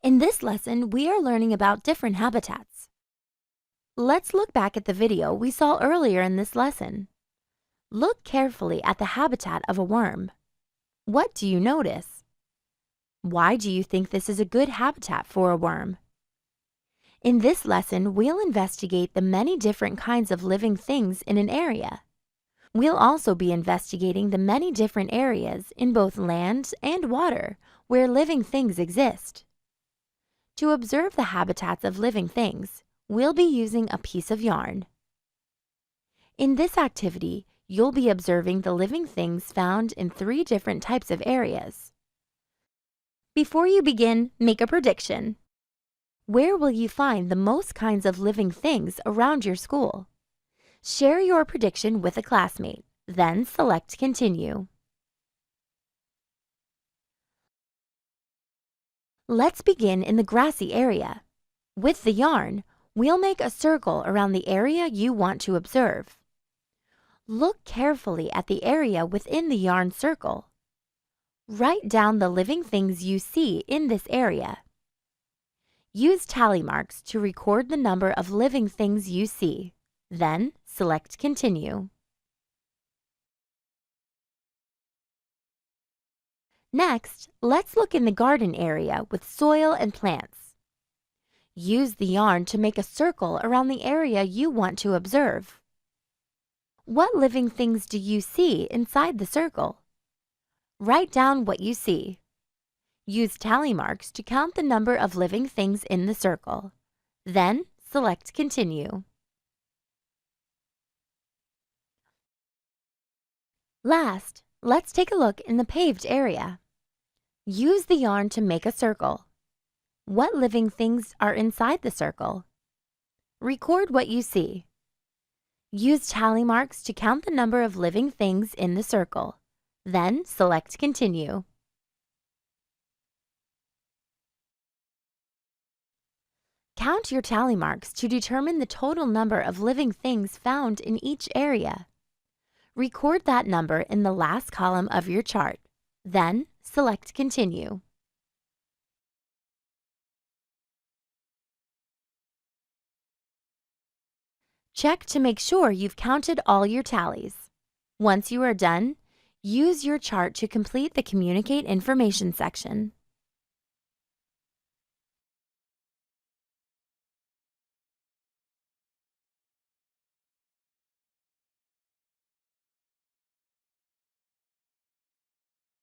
In this lesson, we are learning about different habitats. Let's look back at the video we saw earlier in this lesson. Look carefully at the habitat of a worm. What do you notice? Why do you think this is a good habitat for a worm? In this lesson, we'll investigate the many different kinds of living things in an area. We'll also be investigating the many different areas in both land and water where living things exist. To observe the habitats of living things, we'll be using a piece of yarn. In this activity, you'll be observing the living things found in 3 different types of areas. Before you begin, make a prediction. Where will you find the most kinds of living things around your school? Share your prediction with a classmate, then select Continue. Let's begin in the grassy area. With the yarn, we'll make a circle around the area you want to observe. Look carefully at the area within the yarn circle. Write down the living things you see in this area. Use tally marks to record the number of living things you see. Then, select Continue. Next, let's look in the garden area with soil and plants. Use the yarn to make a circle around the area you want to observe. What living things do you see inside the circle? Write down what you see. Use tally marks to count the number of living things in the circle. Then, select Continue. Last, let's take a look in the paved area. Use the yarn to make a circle. What living things are inside the circle? Record what you see. Use tally marks to count the number of living things in the circle. Then select Continue. Count your tally marks to determine the total number of living things found in each area. Record that number in the last column of your chart. Then, select Continue. Check to make sure you've counted all your tallies. Once you are done, use your chart to complete the Communicate Information section.